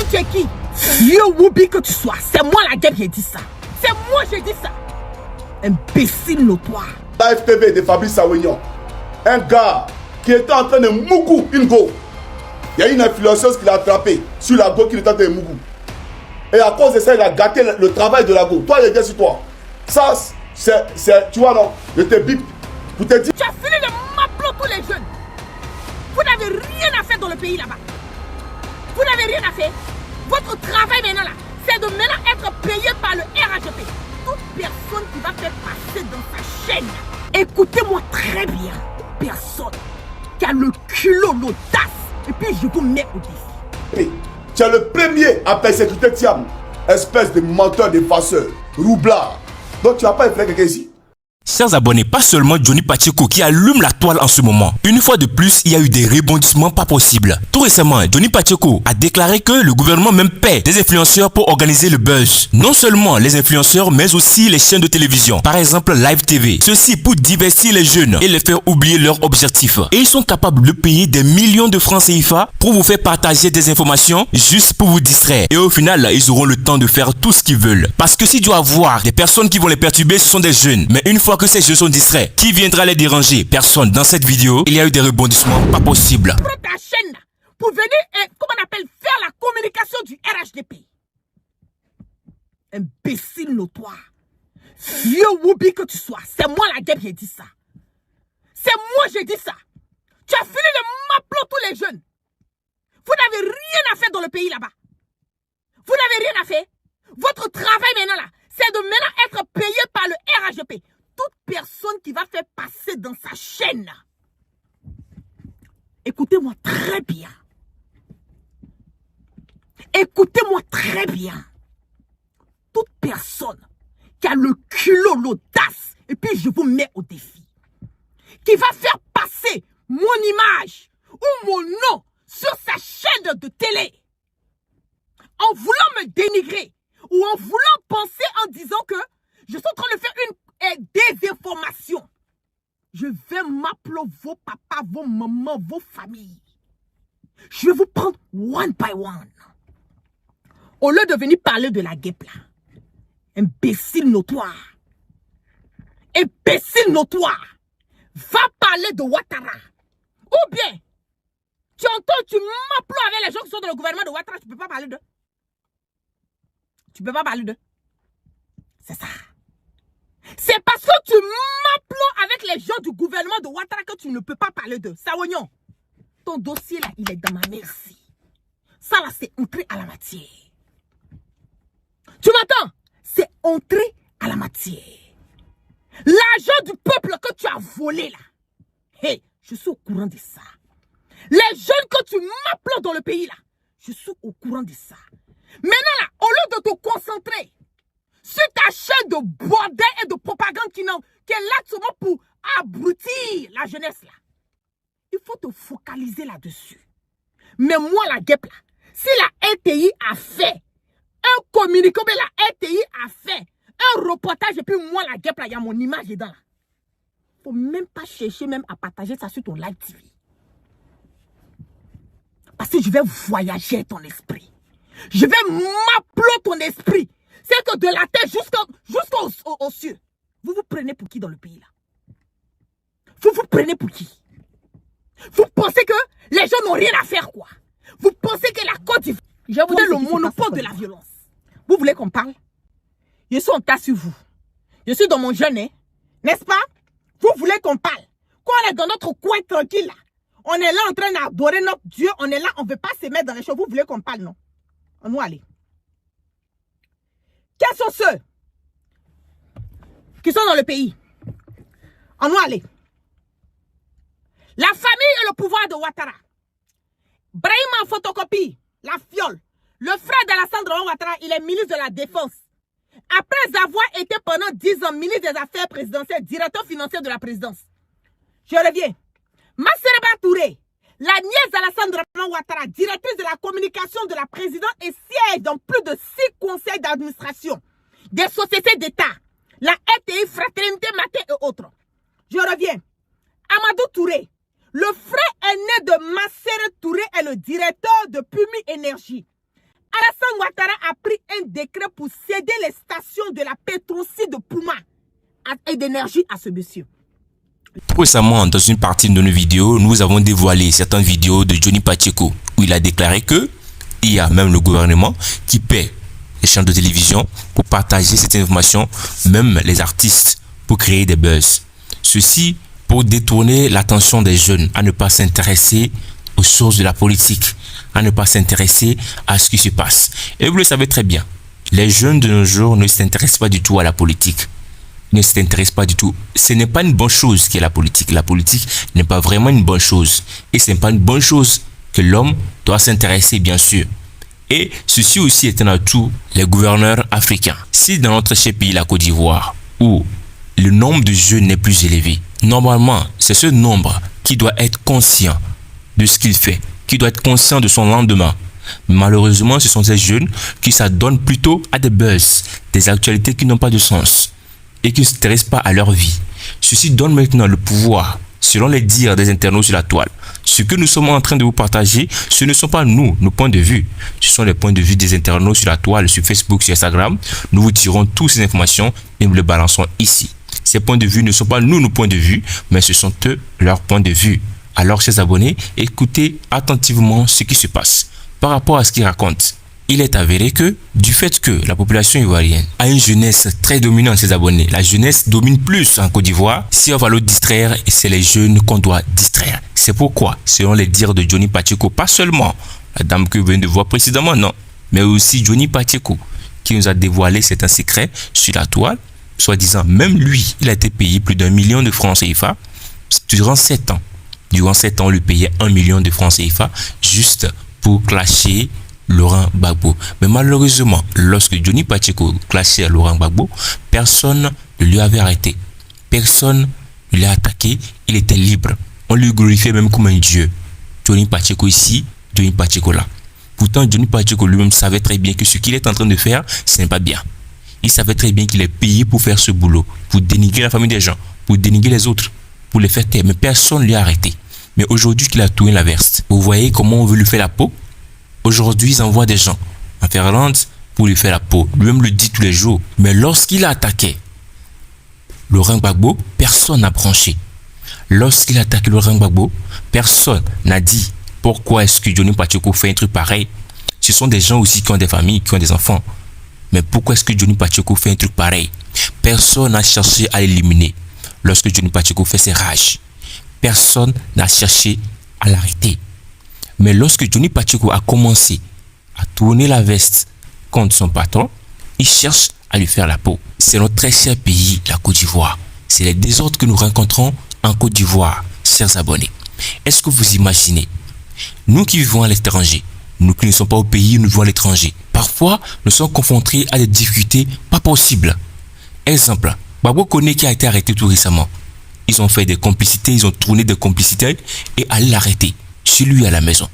tu es qui? Vieux Woubi que tu sois, c'est moi la guêpe qui ai dit ça. C'est moi j'ai dit ça. Imbécile notoire. L'AFTV de Fabrice Sawignon, un gars qui était en train de mougou une go. Il y a une influenceuse qui l'a attrapé sur la go qui était en train de mougou. Et à cause de ça, il a gâté le travail de la go. Toi, il est sur toi. Ça, c'est, tu vois, non, je te bip. Pour te dire. Tu as fini de m'appeler tous les jeunes. Vous n'avez rien à faire dans le pays là-bas. Vous n'avez rien à faire. Votre travail maintenant là, c'est de maintenant être payé par le RHP. Toute personne qui va faire passer dans sa chaîne, écoutez-moi très bien. Toute personne qui a le culot, l'audace, et puis je vous mets au défi. Tu es le premier à persécuter Thiam, espèce de menteur, de farceur, roublard. Donc tu n'as pas effrayé quelqu'un ici? Chers abonnés, pas seulement Johnny Pacheco qui allume la toile en ce moment. Une fois de plus, il y a eu des rebondissements pas possibles. Tout récemment, Johnny Pacheco a déclaré que le gouvernement même paie des influenceurs pour organiser le buzz. Non seulement les influenceurs, mais aussi les chaînes de télévision. Par exemple, Live TV. Ceci pour divertir les jeunes et les faire oublier leur objectif. Et ils sont capables de payer des millions de francs CFA pour vous faire partager des informations juste pour vous distraire. Et au final, ils auront le temps de faire tout ce qu'ils veulent. Parce que s'il doit y avoir des personnes qui vont les perturber, ce sont des jeunes. Mais une fois que ces jeux sont distraits, qui viendra les déranger? Personne. Dans cette vidéo, il y a eu des rebondissements pas possibles. Prends ta chaîne pour venir, comment on appelle, faire la communication du RHDP. Imbécile notoire. Vieux Woubi que tu sois, c'est moi la guêpe qui ai dit ça. C'est moi j'ai dit ça. Tu as fini de m'appeler tous les jeunes. Vous n'avez rien à faire dans le pays là-bas. Vous n'avez rien à faire. Votre travail maintenant là, c'est de maintenant être payé par le RHDP. Toute personne qui va faire passer dans sa chaîne. Écoutez-moi très bien. Écoutez-moi très bien. Toute personne qui a le culot, l'audace, et puis je vous mets au défi, qui va faire passer mon image ou mon nom sur sa chaîne de télé, en voulant me dénigrer, ou en voulant penser en disant que je suis en train de faire une désinformation. Je vais m'appeler vos papas, vos mamans, vos familles. Je vais vous prendre one by one. Au lieu de venir parler de la guêpe là, imbécile notoire, imbécile notoire, va parler de Ouattara. Ou bien, tu entends, tu m'appelles avec les gens qui sont dans le gouvernement de Ouattara, tu ne peux pas parler d'eux. Tu ne peux pas parler d'eux. C'est ça. C'est parce que tu m'appelles avec les gens du gouvernement de Ouattara que tu ne peux pas parler d'eux. Sawignon, ton dossier là, il est dans ma merci. Ça là, c'est entré à la matière. Tu m'entends? C'est entré à la matière. L'argent du peuple que tu as volé là. Hey, je suis au courant de ça. Les jeunes que tu m'appelles dans le pays là, je suis au courant de ça. Maintenant là, au lieu de te concentrer sur ta chaîne de bordel et de propagande qui est là seulement pour abrutir la jeunesse là, il faut te focaliser là-dessus. Mais moi la guêpe là, si la RTI a fait un communiqué, mais la RTI a fait un reportage et puis moi la guêpe là, il y a mon image dedans là. Faut même pas chercher même à partager ça sur ton live TV. Parce que je vais voyager ton esprit. Je vais m'appeler ton esprit. C'est que de la tête jusqu'aux cieux. Vous vous prenez pour qui dans le pays là? Vous vous prenez pour qui? Vous pensez que les gens n'ont rien à faire quoi? Vous pensez que la Côte d'Ivoire, je vous donne le monopole de la violence. Vous voulez qu'on parle? Je suis en tas sur vous. Je suis dans mon jeûne, hein? N'est-ce pas? Vous voulez qu'on parle? Quand on est dans notre coin tranquille là, on est là en train d'adorer notre Dieu, on est là, on ne veut pas se mettre dans les choses. Vous voulez qu'on parle, non? On nous aller. Quels sont ceux qui sont dans le pays? On nous aller. La famille et le pouvoir de Ouattara. Brahim en photocopie, la fiole. Le frère d'Alassane Ouattara, il est ministre de la Défense. Après avoir été pendant 10 ans ministre des Affaires présidentielles, directeur financier de la présidence. Je reviens. Massereba Touré, la nièce d'Alassane Ouattara, directrice de la communication de la présidence et siège dans plus de 6 conseils d'administration des sociétés d'État, la RTI, Fraternité Maté et autres. Je reviens. Amadou Touré, le frère aîné de Massere Touré est le directeur de Pumi Énergie. Ouattara a pris un décret pour céder les stations de la Petroci de Pouma et d'énergie à ce monsieur. Récemment, dans une partie de nos vidéos, nous avons dévoilé certaines vidéos de Johnny Pacheco où il a déclaré que il y a même le gouvernement qui paie les chaînes de télévision pour partager cette information, même les artistes, pour créer des buzz. Ceci pour détourner l'attention des jeunes à ne pas s'intéresser aux sources de la politique, à ne pas s'intéresser à ce qui se passe. Et vous le savez très bien, les jeunes de nos jours ne s'intéressent pas du tout à la politique. Ne s'intéressent pas du tout. Ce n'est pas une bonne chose qui est la politique. La politique n'est pas vraiment une bonne chose. Et ce n'est pas une bonne chose que l'homme doit s'intéresser, bien sûr. Et ceci aussi est un atout, les gouverneurs africains. Si dans notre cher pays, la Côte d'Ivoire, où le nombre de jeunes n'est plus élevé, normalement, c'est ce nombre qui doit être conscient de ce qu'il fait, qui doit être conscient de son lendemain. Malheureusement, ce sont ces jeunes qui s'adonnent plutôt à des buzz, des actualités qui n'ont pas de sens et qui ne s'intéressent pas à leur vie. Ceci donne maintenant le pouvoir, selon les dires des internautes sur la toile. Ce que nous sommes en train de vous partager, ce ne sont pas nous, nos points de vue. Ce sont les points de vue des internautes sur la toile, sur Facebook, sur Instagram. Nous vous tirons toutes ces informations et nous les balançons ici. Ces points de vue ne sont pas nous, nos points de vue, mais ce sont eux, leurs points de vue. Alors, chers abonnés, écoutez attentivement ce qui se passe. Par rapport à ce qu'ils racontent, il est avéré que, du fait que la population ivoirienne a une jeunesse très dominante, ses abonnés, la jeunesse domine plus en Côte d'Ivoire. Si on va le distraire, c'est les jeunes qu'on doit distraire. C'est pourquoi, selon les dires de Johnny Pacheco, pas seulement la dame que vous venez de voir précédemment, non, mais aussi Johnny Pacheco, qui nous a dévoilé certains secrets sur la toile, soi-disant, même lui, il a été payé plus d'1 million de francs CFA durant 7 ans. Durant 7 ans, on lui payait 1 million de francs CFA juste pour clasher Laurent Gbagbo. Mais malheureusement, lorsque Johnny Pacheco clashait Laurent Gbagbo, personne ne lui avait arrêté. Personne ne l'a attaqué. Il était libre. On lui glorifiait même comme un dieu. Johnny Pacheco ici, Johnny Pacheco là. Pourtant, Johnny Pacheco lui-même savait très bien que ce qu'il est en train de faire, ce n'est pas bien. Il savait très bien qu'il est payé pour faire ce boulot, pour dénigrer la famille des gens, pour dénigrer les autres, pour les faire taire. Mais personne ne lui a arrêté. Mais aujourd'hui qu'il a tourné la veste, vous voyez comment on veut lui faire la peau? Aujourd'hui, ils envoient des gens en Finlande pour lui faire la peau. Lui-même le dit tous les jours. Mais lorsqu'il a attaqué Laurent Gbagbo, personne n'a branché. Lorsqu'il a attaqué Laurent Gbagbo, personne n'a dit pourquoi est-ce que Johnny Pacheco fait un truc pareil. Ce sont des gens aussi qui ont des familles, qui ont des enfants. Mais pourquoi est-ce que Johnny Pacheco fait un truc pareil? Personne n'a cherché à l'éliminer. Lorsque Johnny Pacheco fait ses rages, personne n'a cherché à l'arrêter. Mais lorsque Johnny Pacheco a commencé à tourner la veste contre son patron, il cherche à lui faire la peau. C'est notre très cher pays, la Côte d'Ivoire. C'est les désordres que nous rencontrons en Côte d'Ivoire, chers abonnés. Est-ce que vous imaginez, nous qui vivons à l'étranger, nous qui ne sommes pas au pays, nous vivons à l'étranger, parfois nous sommes confrontés à des difficultés pas possibles. Exemple, Gbagbo Koné qui a été arrêté tout récemment. Ils ont fait des complicités, ils ont tourné des complicités et allaient l'arrêter chez lui à la maison.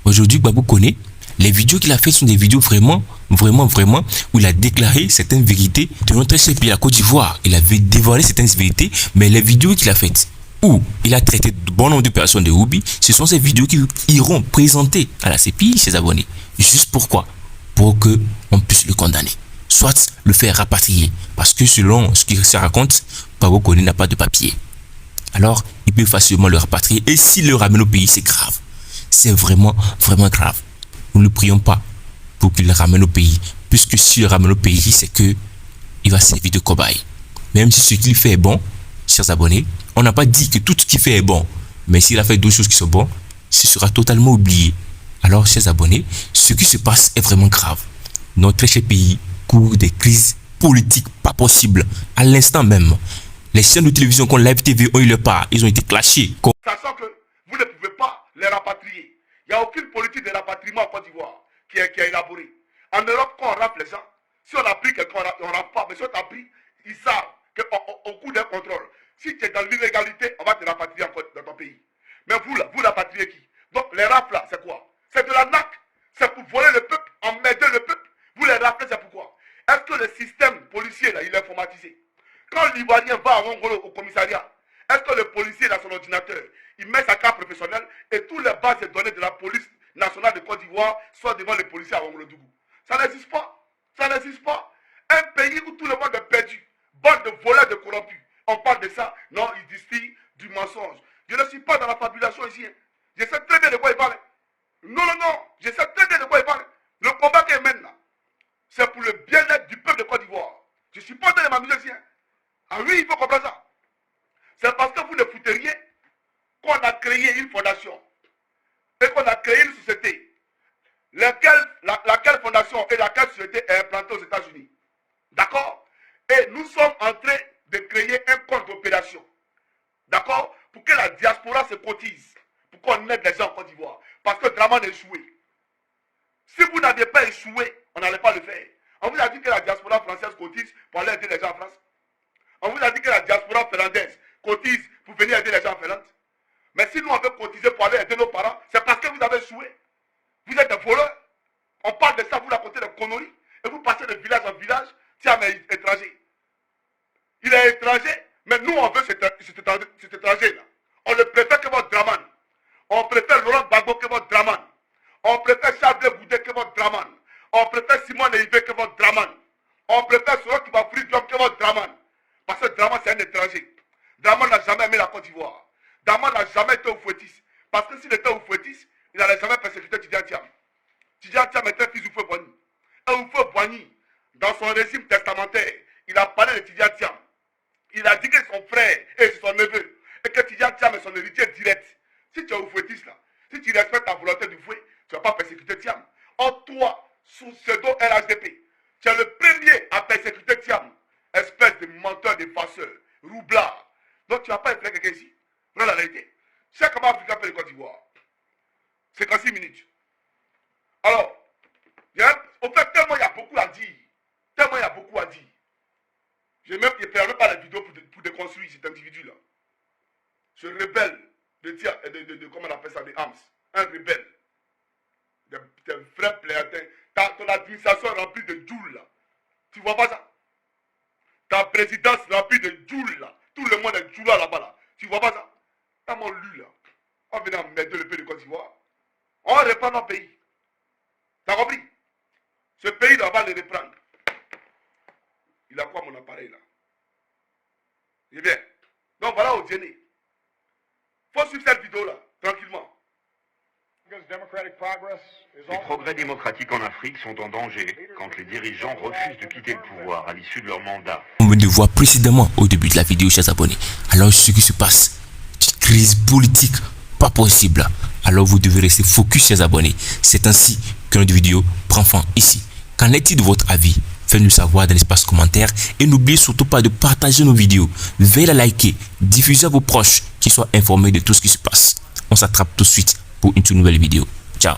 Aujourd'hui, Gbagbo Koné, les vidéos qu'il a fait sont des vidéos vraiment, où il a déclaré certaines vérités de notre cher pays, la Côte d'Ivoire. Il avait dévoilé certaines vérités, mais les vidéos qu'il a faites, où il a traité de bon nombre de personnes de Houbi, ce sont ces vidéos qui iront présenter à la CPI ses abonnés. Juste pourquoi? Pour que on puisse le condamner. Soit le faire rapatrier. Parce que selon ce qu'il se raconte, Gbagbo Koné n'a pas de papier. Alors, il peut facilement le rapatrier. Et s'il le ramène au pays, c'est grave. C'est vraiment grave. Nous ne prions pas pour qu'il le ramène au pays. Puisque s'il le ramène au pays, c'est que il va servir de cobaye. Même si ce qu'il fait est bon, chers abonnés, on n'a pas dit que tout ce qu'il fait est bon. Mais s'il a fait d'autres choses qui sont bonnes, ce sera totalement oublié. Alors, chers abonnés, ce qui se passe est vraiment grave. Notre très cher pays court des crises politiques pas possibles. À l'instant même, les chaînes de télévision comme Live TV ont eu leur part. Ils ont été clashés. Sachant que vous ne pouvez pas les rapatrier. Il n'y a aucune politique de rapatriement en Côte d'Ivoire qui est élaborée. En Europe, quand on rappe les gens, si on a pris quelqu'un, on ne rappe pas. Mais si on t'a pris, ils savent qu'au coup d'un contrôle, si tu es dans l'illégalité, on va te rapatrier dans ton pays. Mais vous là, vous rapatriez qui? Donc les raps là, c'est quoi? C'est de la NAC. C'est pour voler le peuple, emmerder le peuple. Vous les rappelez, c'est pourquoi? Est-ce que le système policier là, il est informatisé? Quand l'Ivoirien va à Rongolo au commissariat, est-ce que le policier dans son ordinateur, il met sa carte professionnelle et toutes les bases et données de la police nationale de Côte d'Ivoire sont devant les policiers à Rongolo-Dougou? Ça n'existe pas. Ça n'existe pas. Un pays où tout le monde est perdu. Bande de voleurs, de corrompus. On parle de ça. Non, ils distillent du mensonge. Je ne suis pas dans la fabulation ici. Je sais très bien de quoi il parle. Non, non, non. Je sais très bien de quoi il parle. Le combat qu'il mène là, c'est pour le bien-être du peuple de Côte d'Ivoire. Je ne suis pas en train de m'amuser ici. Ah oui, il faut comprendre ça. C'est parce que vous ne foutez rien qu'on a créé une fondation et qu'on a créé une société. Laquelle fondation et laquelle société est implantée aux États-Unis. D'accord? Et nous sommes en train de créer un compte d'opération. D'accord? Pour que la diaspora se cotise. Pour qu'on aide les gens en Côte d'Ivoire. Parce que Dramane a échoué. Si vous n'aviez pas échoué, on n'allait pas le faire. On vous a dit que la diaspora française cotise pour aller aider les gens en France. On vous a dit que la diaspora finlandaise cotise pour venir aider les gens en Finlande. Mais si nous on veut cotiser pour aller aider nos parents, c'est parce que vous avez échoué. Vous êtes des voleurs. On parle de ça, vous racontez des conneries. Et vous passez de village en village. Tiens, mais il est étranger. Il est étranger, mais nous on veut cet étranger-là. On le préfère que votre Dramane. On préfère Laurent Gbagbo que votre Dramane. On préfère Charles Goudé que votre Dramane. On préfère Simon Neivé que votre Dramane. On préfère celui qui va free job que votre Dramane. Parce que Dramane c'est un étranger. Dramane n'a jamais aimé la Côte d'Ivoire. Dramane n'a jamais été au Fouettis. Parce que s'il était au Fouettis, il n'allait jamais persécuter Tidjane Thiam. Tidjane Thiam était fils d'Oufoué Boigny. Et Oufoué Boigny, dans son régime testamentaire, il a parlé de Tidjane Thiam. Il a dit que son frère et son neveu. Et que Tidjane Thiam est son héritier direct. Si tu es au Fouettis là, si tu respectes la volonté du fouet, tu ne vas pas persécuter Thiam. Or toi, sous pseudo LHDP, tu es le premier à persécuter Thiam. Espèce de menteur, de farceur, roublard. Donc tu ne vas pas effrayer quelqu'un ici. Voilà la réalité. C'est comment Africa fait le Côte d'Ivoire. 56 minutes. Alors, au fait, tellement il y a beaucoup à dire. Tellement il y a beaucoup à dire. Je ne permets pas la vidéo pour déconstruire cet individu-là. Ce rebelle comment on appelle ça, des armes. Un rebelle. Des vrais pléatins. Ton administration est remplie de joules là. Tu vois pas ça? Ta présidence remplie de joules là. Tout le monde est joule là-bas là. Tu vois pas ça? T'as mon lu là. On vient m'aider le pays de Côte d'Ivoire. On reprend notre pays. T'as compris? Ce pays là, on va le reprendre. Il a quoi mon appareil là? Eh bien. Donc voilà au dîner. Faut suivre cette vidéo là, tranquillement. Les progrès démocratiques en Afrique sont en danger quand les dirigeants refusent de quitter le pouvoir à l'issue de leur mandat. On vient de voir précédemment au début de la vidéo, chers abonnés. Alors ce qui se passe, une crise politique pas possible. Alors vous devez rester focus, chers abonnés. C'est ainsi que notre vidéo prend fin ici. Qu'en est-il de votre avis? Faites-nous savoir dans l'espace commentaire et n'oubliez surtout pas de partager nos vidéos. Veuillez la liker, diffusez à vos proches qui soient informés de tout ce qui se passe. On s'attrape tout de suite pour une toute nouvelle vidéo. Ciao.